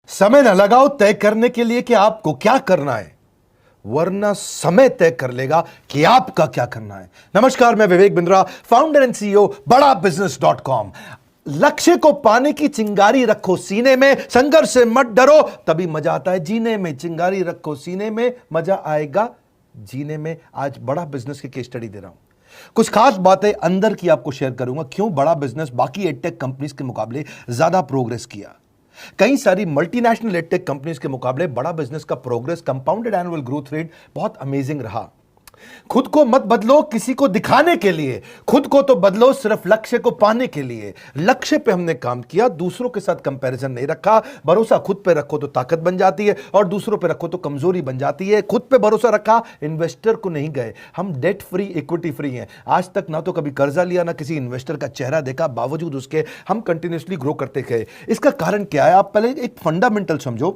समय न लगाओ तय करने के लिए कि आपको क्या करना है, वरना समय तय कर लेगा कि आपका क्या करना है। नमस्कार, मैं Vivek Bindra, founder and CEO बड़ा बिजनेस .com। लक्ष्य को पाने की चिंगारी रखो सीने में, संघर्ष से मत डरो, तभी मजा आता है जीने में। चिंगारी रखो सीने में, मजा आएगा जीने में। आज बड़ा बिजनेस की केस स्टडी दे रहा हूं, कुछ खास बातें अंदर की आपको शेयर करूंगा, क्यों बड़ा बिजनेस बाकी एडटेक कंपनीज के मुकाबले ज्यादा प्रोग्रेस किया। कई सारी मल्टीनेशनल एडटेक कंपनीज के मुकाबले बड़ा बिजनेस का progress, compounded annual growth rate बहुत अमेजिंग रहा। खुद को मत बदलो किसी को दिखाने के लिए, खुद को तो बदलो सिर्फ लक्ष्य को पाने के लिए। लक्ष्य पे हमने काम किया, दूसरों के साथ कंपैरिजन नहीं रखा। भरोसा खुद पे रखो तो ताकत बन जाती है, और दूसरों पे रखो तो कमजोरी बन जाती है। खुद पे भरोसा रखा, इन्वेस्टर को नहीं गए। हम डेट फ्री, इक्विटी फ्री हैं। आज तक ना तो कभी कर्जा लिया, ना किसी इन्वेस्टर का चेहरा देखा, बावजूद उसके हम कंटिन्यूसली ग्रो करते गए। इसका कारण क्या है? आप पहले एक फंडामेंटल समझो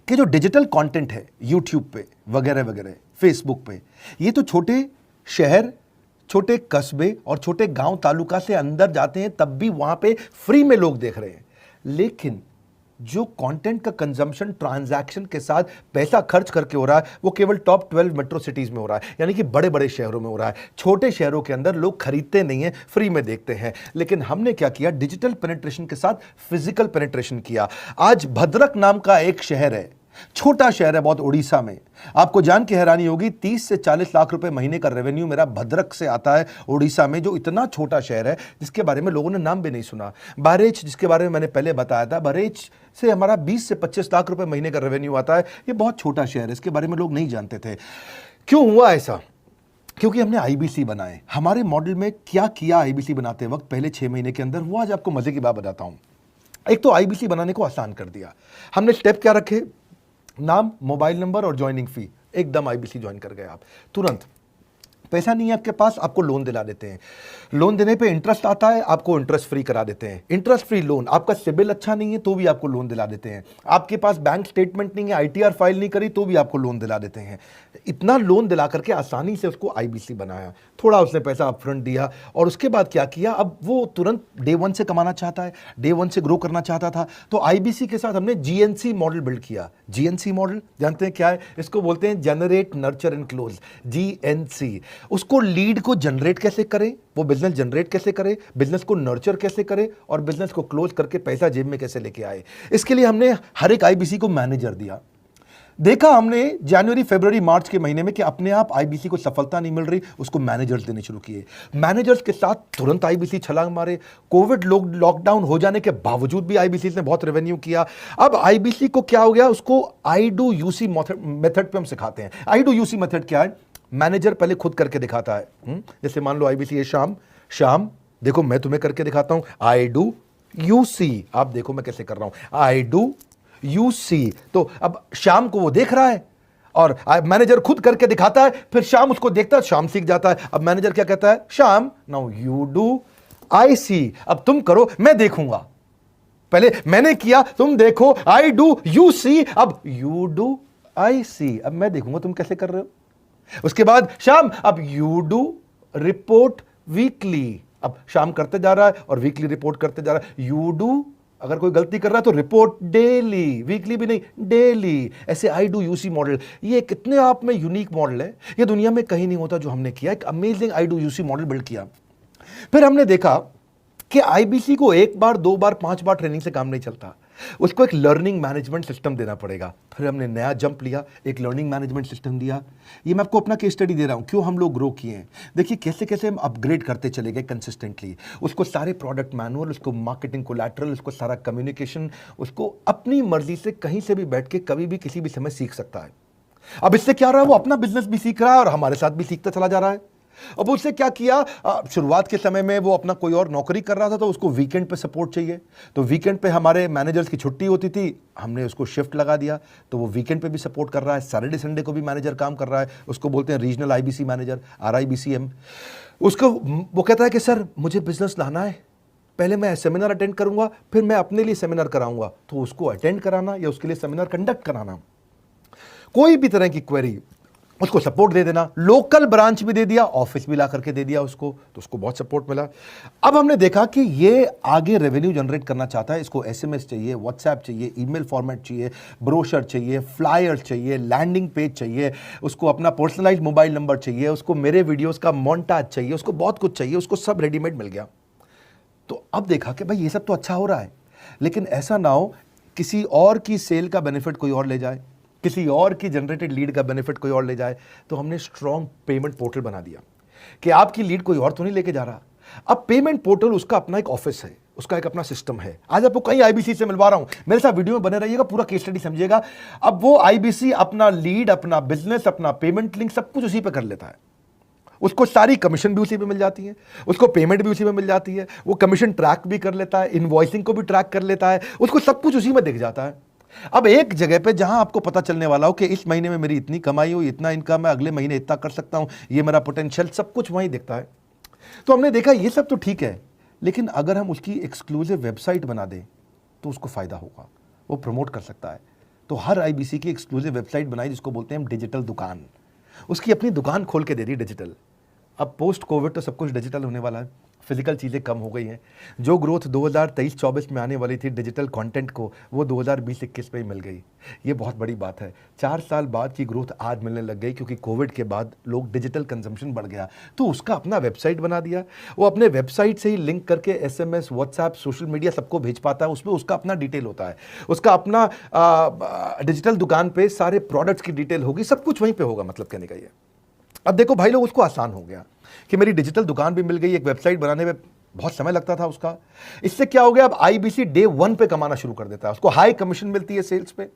कि जो डिजिटल कंटेंट है यूट्यूब पे वगैरह वगैरह, फेसबुक पे, ये तो छोटे शहर, छोटे कस्बे और छोटे गांव तालुका से अंदर जाते हैं, तब भी वहां पे फ्री में लोग देख रहे हैं। लेकिन जो कंटेंट का कंजम्पशन ट्रांजैक्शन के साथ पैसा खर्च करके हो रहा है, वो केवल टॉप 12 मेट्रो सिटीज में हो रहा है, यानी कि बड़े बड़े शहरों में हो रहा है। छोटे शहरों के अंदर लोग खरीदते नहीं हैं, फ्री में देखते हैं। लेकिन हमने क्या किया? डिजिटल पेनिट्रेशन के साथ फिजिकल पेनिट्रेशन किया। आज भद्रक नाम का एक शहर है, छोटा शहर है बहुत, उड़ीसा में। आपको जान के हैरानी होगी, 30 से 40 लाख रुपए महीने का रेवेन्यू मेरा भद्रक से आता है, उड़ीसा में, जो इतना छोटा शहर है जिसके बारे में लोगों ने नाम भी नहीं सुना। बहरेच, जिसके बारे में मैंने पहले बताया था, बहरेच से हमारा 20 से 25 लाख रुपए महीने का रेवेन्यू आता है। ये बहुत छोटा शहर है, इसके बारे में लोग नहीं जानते थे। क्यों हुआ ऐसा? क्योंकि हमने आईबीसी बनाए। हमारे मॉडल में क्या किया आईबीसी बनाते वक्त पहले 6 महीने के अंदर, वो आज आपको मजे की बात बताता हूं। एक तो आईबीसी बनाने को आसान कर दिया। हमने स्टेप क्या रखे? नाम, मोबाइल नंबर और ज्वाइनिंग फी, एकदम आईबीसी ज्वाइन कर गए आप तुरंत। पैसा नहीं है आपके पास, आपको लोन दिला देते हैं। लोन देने पे इंटरेस्ट आता है, आपको इंटरेस्ट फ्री करा देते हैं। Interest free loan. आपका सिबिल अच्छा नहीं है तो भी आपको लोन दिला देते हैं। आपके पास बैंक स्टेटमेंट नहीं है, आईटीआर फाइल नहीं करी तो भी आपको लोन दिला देते हैं। इतना लोन दिला करके आसानी से उसको आईबीसी बनाया। थोड़ा उसने पैसा अपफ्रंट दिया, और उसके बाद क्या किया? अब वो तुरंत डे 1 से कमाना चाहता है, डे 1 से ग्रो करना चाहता था, तो आईबीसी के साथ हमने जीएनसी मॉडल बिल्ड किया। जीएनसी मॉडल जानते हैं क्या है? इसको बोलते हैं generate, nurture and close, GNC. उसको लीड को जनरेट कैसे करें, वो बिजनेस जनरेट कैसे करे, बिजनेस को नर्चर कैसे करे, और बिजनेस को क्लोज करके पैसा जेब में कैसे लेके आए। इसके लिए हमने हर एक आईबीसी को मैनेजर दिया। देखा हमने जनवरी, फरवरी, मार्च के महीने में कि अपने आप आईबीसी को सफलता नहीं मिल रही, उसको मैनेजर्स देने शुरू किए। मैनेजर्स के साथ तुरंत आईबीसी छलांग मारे। कोविड लॉकडाउन हो जाने के बावजूद भी आईबीसी ने बहुत रेवेन्यू किया। अब आईबीसी को क्या हो गया? उसको आई डू यूसी मेथड पे हम सिखाते हैं। आई डू यूसी मेथड क्या है? मैनेजर पहले खुद करके दिखाता है। जैसे मान लो आईबीसी है, शाम देखो मैं तुम्हें करके दिखाता हूं, आई डू यू सी, आप देखो मैं कैसे कर रहा हूं, आई डू यू सी। तो अब शाम को वो देख रहा है, और मैनेजर खुद करके दिखाता है, फिर शाम उसको देखता है, शाम सीख जाता है। अब मैनेजर क्या कहता है? शाम, नाउ यू डू, आई सी, अब तुम करो, मैं देखूंगा। पहले मैंने किया, तुम देखो, आई डू यू सी, अब यू डू आई सी, अब मैं देखूंगा तुम कैसे कर रहे हो। उसके बाद शाम, अब यू डू रिपोर्ट वीकली, अब शाम करते जा रहा है और वीकली रिपोर्ट करते जा रहा है। यू डू, अगर कोई गलती कर रहा है तो रिपोर्ट डेली, वीकली भी नहीं, डेली। ऐसे आई डू यूसी मॉडल, ये कितने आप में यूनिक मॉडल है, ये दुनिया में कहीं नहीं होता जो हमने किया। एक amazing I do UC model build किया। फिर हमने देखा कि आईबीसी को 1 बार, 2 बार, 5 बार ट्रेनिंग से काम नहीं चलता, उसको एक लर्निंग मैनेजमेंट सिस्टम देना पड़ेगा। फिर हमने नया जंप लिया, एक लर्निंग मैनेजमेंट सिस्टम दिया। ये मैं आपको अपना केस स्टडी दे रहा हूं, क्यों हम लोग ग्रो किए हैं। देखिए कैसे कैसे हम अपग्रेड करते चले गए कंसिस्टेंटली। उसको सारे प्रोडक्ट मैनुअल, उसको मार्केटिंग कोलैटरल, उसको सारा कम्युनिकेशन, उसको अपनी मर्जी से कहीं से भी बैठ के कभी भी किसी भी समय सीख सकता है। अब इससे क्या रहा है? वो अपना बिजनेस भी सीख रहा है और हमारे साथ भी सीखता चला जा रहा है। अब उससे क्या किया? शुरुआत के समय में वो अपना कोई और नौकरी कर रहा था, तो उसको वीकेंड पे सपोर्ट चाहिए। तो वीकेंड पे हमारे मैनेजर्स की छुट्टी होती थी, हमने उसको शिफ्ट लगा दिया, तो वो वीकेंड पे भी सपोर्ट कर रहा है। सैटरडे संडे को भी मैनेजर काम कर रहा है, उसको बोलते हैं रीजनल आईबीसी मैनेजर, RIBCM। उसको वो कहता है कि सर मुझे बिजनेस लाना है, पहले मैं सेमिनार अटेंड करूंगा, फिर मैं अपने लिए सेमिनार कराऊंगा। तो उसको अटेंड कराना या उसके लिए सेमिनार कंडक्ट कराना, कोई भी तरह की क्वेरी, उसको सपोर्ट दे देना, लोकल ब्रांच भी दे दिया, ऑफिस भी ला करके दे दिया उसको, तो उसको बहुत सपोर्ट मिला। अब हमने देखा कि ये आगे रेवेन्यू जनरेट करना चाहता है, इसको एसएमएस चाहिए, व्हाट्सएप चाहिए, ईमेल फॉर्मेट चाहिए, ब्रोशर चाहिए, फ्लायर चाहिए, लैंडिंग पेज चाहिए, उसको अपना पर्सनलाइज्ड मोबाइल नंबर चाहिए, उसको मेरे वीडियोस का मोन्टाज चाहिए, उसको बहुत कुछ चाहिए, उसको सब रेडीमेड मिल गया। तो अब देखा कि भाई ये सब तो अच्छा हो रहा है, लेकिन ऐसा ना हो किसी और की सेल का बेनिफिट कोई और ले जाए, किसी और की जनरेटेड लीड का बेनिफिट कोई और ले जाए। तो हमने स्ट्रॉन्ग पेमेंट पोर्टल बना दिया कि आपकी लीड कोई और तो नहीं लेके जा रहा। अब पेमेंट पोर्टल उसका अपना एक ऑफिस है, उसका एक अपना सिस्टम है। आज आपको कई आईबीसी से मिलवा रहा हूं, मेरे साथ वीडियो में बने रहिएगा, पूरा केस स्टडी समझिएगा। अब वो आईबीसी अपना लीड, अपना बिजनेस, अपना पेमेंट लिंक सब कुछ उसी पे कर लेता है। उसको सारी कमीशन भी उसी पे मिल जाती है, उसको पेमेंट भी उसी में मिल जाती है, वो कमीशन ट्रैक भी कर लेता है, इनवॉइसिंग को भी ट्रैक कर लेता है, उसको सब कुछ उसी में दिख जाता है। अब एक जगह पे जहां आपको पता चलने वाला हो कि इस महीने में मेरी इतनी कमाई हुई, इतना इनकम है, अगले महीने इतना कर सकता हूं, ये मेरा पोटेंशियल, सब कुछ वहीं दिखता है। तो हमने देखा ये सब तो ठीक है, लेकिन अगर हम उसकी एक्सक्लूसिव वेबसाइट बना दें तो उसको फायदा होगा, वो प्रमोट कर सकता है। तो हर आईबीसी की एक्सक्लूसिव वेबसाइट बनाई, जिसको बोलते हैं हम डिजिटल दुकान। उसकी अपनी दुकान खोल के दे दी डिजिटल। अब पोस्ट कोविड तो सब कुछ डिजिटल होने वाला है, फिजिकल चीज़ें कम हो गई हैं। जो ग्रोथ 2023-24 में आने वाली थी डिजिटल कंटेंट को, वो 2020-21 में ही मिल गई। ये बहुत बड़ी बात है। 4 साल बाद की ग्रोथ आज मिलने लग गई, क्योंकि कोविड के बाद लोग डिजिटल कंजम्पशन बढ़ गया। तो उसका अपना वेबसाइट बना दिया, वो अपने वेबसाइट से ही लिंक करके एसएमएस, व्हाट्सएप, सोशल मीडिया सबको भेज पाता है। उसमें उसका अपना डिटेल होता है, उसका अपना डिजिटल दुकान पे सारे प्रोडक्ट्स की डिटेल होगी, सब कुछ वहीं पर होगा। मतलब कहने का ये, अब देखो भाई लोग, उसको आसान हो गया कि मेरी डिजिटल दुकान भी मिल गई। एक वेबसाइट बनाने में बहुत समय लगता था उसका। इससे क्या हो गया, अब आईबीसी डे 1 पे कमाना शुरू कर देता है। उसको हाई कमीशन मिलती है सेल्स पे,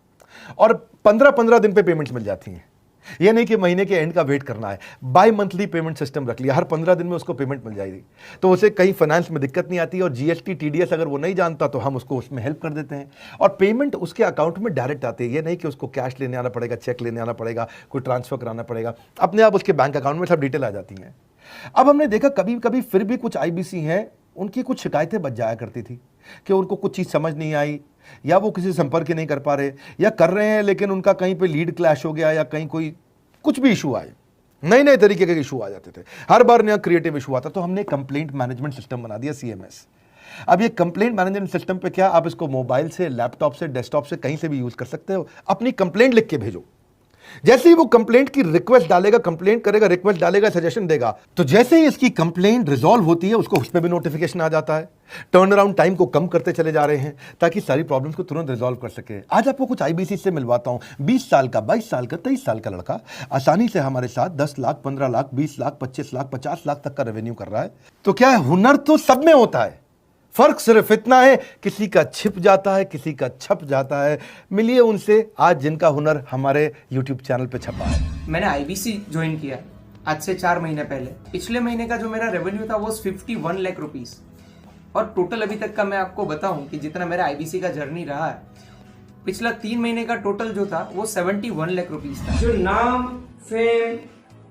और 15-15 दिन पे पेमेंट्स मिल जाती हैं। ये नहीं कि महीने के एंड का वेट करना है, बाई मंथली पेमेंट सिस्टम रख लिया, हर 15 दिन में उसको पेमेंट मिल जाएगी। तो उसे कहीं फाइनेंस में दिक्कत नहीं आती, और जीएसटी, टीडीएस अगर वो नहीं जानता तो हम उसको उसमें हेल्प कर देते हैं, और पेमेंट उसके अकाउंट में डायरेक्ट आती है। ये नहीं कि उसको कैश लेने आना पड़ेगा, चेक लेने आना पड़ेगा, कोई ट्रांसफर कराना पड़ेगा, अपने आप उसके बैंक अकाउंट में सब डिटेल आ जाती हैं। अब हमने देखा कभी कभी फिर भी कुछ आईबीसी हैं, उनकी कुछ शिकायतें बच जाया करती थी कि उनको कुछ चीज़ समझ नहीं आई, या वो किसी संपर्क ही नहीं कर पा रहे, या कर रहे हैं लेकिन उनका कहीं पे लीड क्लैश हो गया, या कहीं कोई कुछ भी इशू आए, नए नए तरीके के इशू आ जाते थे, हर बार नया क्रिएटिव इशू आता। तो हमने कंप्लेंट मैनेजमेंट सिस्टम बना दिया, सीएमएस। अब ये कंप्लेंट मैनेजमेंट सिस्टम पे क्या, आप इसको मोबाइल से, लैपटॉप से, डेस्कटॉप से, कहीं से भी यूज कर सकते हो। अपनी कंप्लेंट लिख के भेजो, जैसे ही वो कंप्लेंट की रिक्वेस्ट डालेगा, कंप्लेंट करेगा, रिक्वेस्ट डालेगा, सजेशन देगा, तो जैसे ही इसकी कंप्लेंट रिजॉल्व होती है उसको उस पर भी नोटिफिकेशन आ जाता है। टर्न अराउंड टाइम को कम करते चले जा रहे हैं ताकि सारी प्रॉब्लम्स को तुरंत रिजॉल्व कर सके। आज आपको कुछ आईबीसी से मिलवाता हूं। 20 साल का, 22 साल का, 23 साल का लड़का आसानी से हमारे साथ 10 लाख, 15 लाख, 20 लाख, 25 लाख, 50 लाख तक का रेवेन्यू कर रहा है। तो क्या है, हुनर तो सब में होता है, फर्क सिर्फ इतना है किसी का छिप जाता है, किसी का छप जाता है। मिलिए उनसे आज जिनका हुनर हमारे YouTube चैनल पे छपा है। मैंने आईबीसी ज्वाइन किया आज से 4 महीने पहले। पिछले महीने का जो मेरा रेवेन्यू था वो 51 लाख रुपीस, और टोटल अभी तक का मैं आपको बताऊं कि जितना मेरा आईबीसी का जर्नी रहा है, पिछला 3 महीने का टोटल जो था वो 71 लाख रुपीस था। जो नाम, फेम,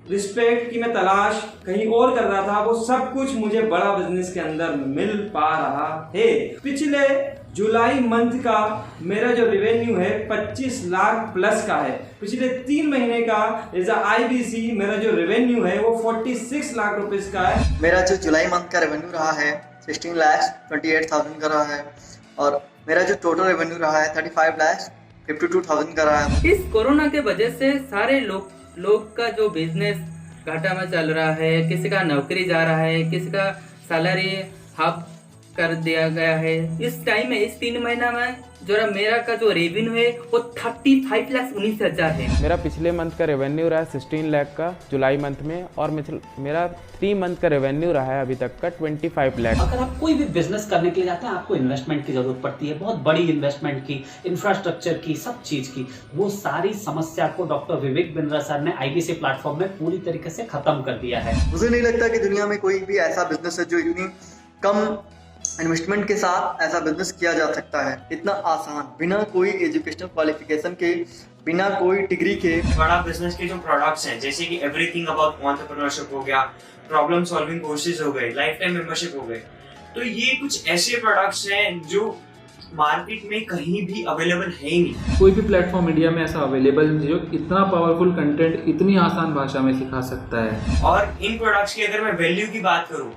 रिस्पेक्ट की मैं तलाश कहीं और कर रहा था, वो सब कुछ मुझे बड़ा बिजनेस के अंदर मिल पा रहा है। पिछले जुलाई मंथ का मेरा जो रेवेन्यू है 25 लाख प्लस का है। पिछले 3 महीने का एज आईबीसी मेरा जो रेवेन्यू है वो 46 लाख रुपीस का है। मेरा जो जुलाई मंथ का रेवेन्यू रहा है 16,28,000 का रहा है, और मेरा जो टोटल रेवेन्यू रहा है 35,52,000 का रहा है। इस कोरोना के वजह से सारे लोग का जो बिजनेस घाटा में चल रहा है, किसी का नौकरी जा रहा है, किसी का सैलरी हाफ कर दिया गया है। इस टाइम में, इस 3 महीना में जो मेरा का जो रेवेन्यू है वो 35,19,000 है। मेरा पिछले मंथ का रेवेन्यू रहा है 16 लाख का जुलाई मंथ में, और मेरा 3 मंथ का रेवेन्यू रहा है अभी तक का 25 लाख। अगर आप कोई भी बिजनेस करने के लिए जाते हैं, आपको इन्वेस्टमेंट की जरूरत पड़ती है, बहुत बड़ी इन्वेस्टमेंट की, इंफ्रास्ट्रक्चर की, सब चीज की। वो सारी समस्या को डॉक्टर विवेक बिंद्रा सर ने आईबीसी प्लेटफॉर्म में पूरी तरीके से खत्म कर दिया है। मुझे नहीं लगता कि दुनिया में कोई भी ऐसा बिजनेस है जो इतनी कम इन्वेस्टमेंट के साथ ऐसा बिजनेस किया जा सकता है, इतना आसान, बिना कोई एजुकेशनल क्वालिफिकेशन के, बिना कोई डिग्री के। बड़ा बिजनेस के जो प्रोडक्ट्स हैं, जैसे कि एवरीथिंग अबाउट एंटरप्रेन्योरशिप हो गया, प्रॉब्लम सॉल्विंग कोर्सेज हो गए, लाइफ टाइम मेंबरशिप हो गए, तो ये कुछ ऐसे प्रोडक्ट्स हैं जो मार्केट में कहीं भी अवेलेबल है ही नहीं। कोई भी प्लेटफॉर्म इंडिया में ऐसा अवेलेबल नहीं जो इतना पावरफुल कंटेंट इतनी आसान भाषा में सिखा सकता है। और इन प्रोडक्ट्स की अगर मैं वैल्यू की बात करूं,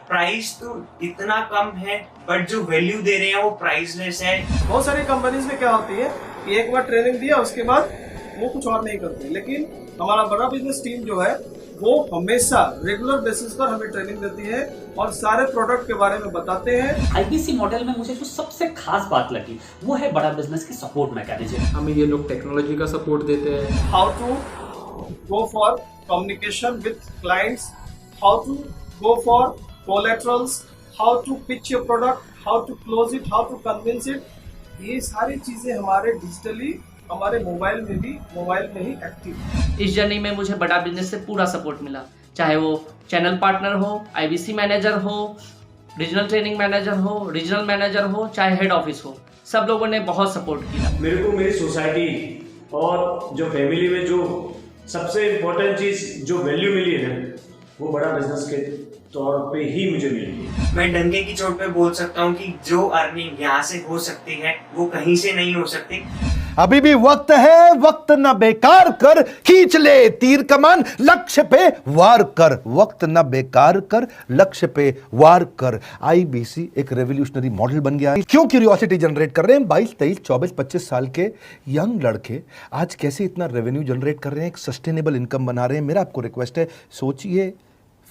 प्राइस तो इतना कम है बट जो वैल्यू दे रहे हैं वो प्राइसलेस है। बहुत सारी कंपनीज में क्या होती है कि एक बार ट्रेनिंग दिया उसके बाद वो कुछ और नहीं करते, लेकिन हमारा बड़ा बिजनेस टीम जो है वो हमेशा रेगुलर बेसिस पर हमें ट्रेनिंग देती है और सारे प्रोडक्ट के बारे में बताते हैं। आईबीसी मॉडल में मुझे जो सबसे खास बात लगी वो है बड़ा बिजनेस की सपोर्ट मैकेनिज्म। हमें ये लोग टेक्नोलॉजी का सपोर्ट देते हैं। How to go for communication with clients, how to go for collaterals, how to pitch your product, how to close it, how to convince it, ये सारी चीजें हमारे डिजिटली हमारे मोबाइल में ही एक्टिव। इस जर्नी में मुझे बड़ा बिजनेस से पूरा सपोर्ट मिला, चाहे वो चैनल पार्टनर हो, आईबीसी मैनेजर हो, रीजनल ट्रेनिंग मैनेजर हो, रीजनल मैनेजर हो, चाहे हेड ऑफिस हो, सब लोगों ने बहुत सपोर्ट किया। मेरे को मेरी सोसाइटी और जो फैमिली में जो सबसे इम्पोर्टेंट चीज जो वैल्यू मिली है ना, वो बड़ा बिजनेस के तौर पे ही मुझे मिली है। मैं डंके की चोट पे बोल सकता हूँ कि जो अर्निंग यहाँ से हो सकती है वो कहीं से नहीं हो सकती। अभी भी वक्त है, वक्त न बेकार कर, खींच ले तीर कमान, लक्ष्य पे वार कर, वक्त न बेकार कर, लक्ष्य पे वार कर। आईबीसी एक रेवोल्यूशनरी मॉडल बन गया है। क्यों क्यूरियोसिटी जनरेट कर रहे हैं 22, 23, 24, 25 साल के यंग लड़के आज कैसे इतना रेवेन्यू जनरेट कर रहे हैं, एक सस्टेनेबल इनकम बना रहे हैं। मेरा आपको रिक्वेस्ट है, सोचिए,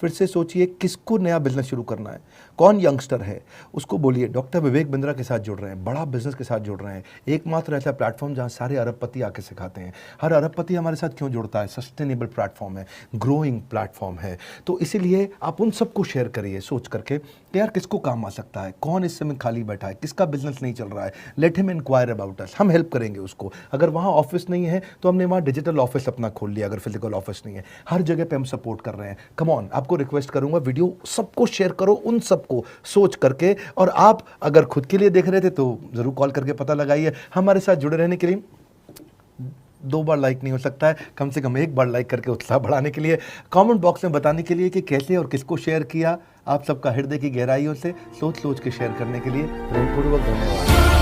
फिर से सोचिए, किसको नया बिजनेस शुरू करना है, कौन यंगस्टर है, उसको बोलिए डॉक्टर विवेक बिंद्रा के साथ जुड़ रहे हैं, बड़ा बिजनेस के साथ जुड़ रहे हैं। एकमात्र ऐसा प्लेटफॉर्म जहां सारे अरबपति आके सिखाते हैं। हर अरबपति हमारे साथ क्यों जुड़ता है? सस्टेनेबल प्लेटफॉर्म है, ग्रोइंग प्लेटफॉर्म है। तो इसीलिए आप उन सबको शेयर करिए सोच करके कि यार किसको काम आ सकता है, कौन इस समय खाली बैठा है, किसका बिजनेस नहीं चल रहा है, let him inquire about us, हम हेल्प करेंगे उसको। अगर वहाँ ऑफिस नहीं है तो हमने वहाँ डिजिटल ऑफिस अपना खोल लिया, अगर फिजिकल ऑफिस नहीं है, हर जगह पे हम सपोर्ट कर रहे हैं। कम ऑन, आपको रिक्वेस्ट करूंगा वीडियो सबको शेयर करो, उन सबको सोच करके। और आप अगर खुद के लिए देख रहे थे तो जरूर कॉल करके पता लगाइए। हमारे साथ जुड़े रहने के लिए 2 बार लाइक नहीं हो सकता है, कम से कम 1 बार लाइक करके उत्साह बढ़ाने के लिए, कमेंट बॉक्स में बताने के लिए कि कैसे और किसको शेयर किया। आप सबका हृदय की गहराइयों से सोच सोच के शेयर करने के लिए प्रेमपूर्वक धन्यवाद।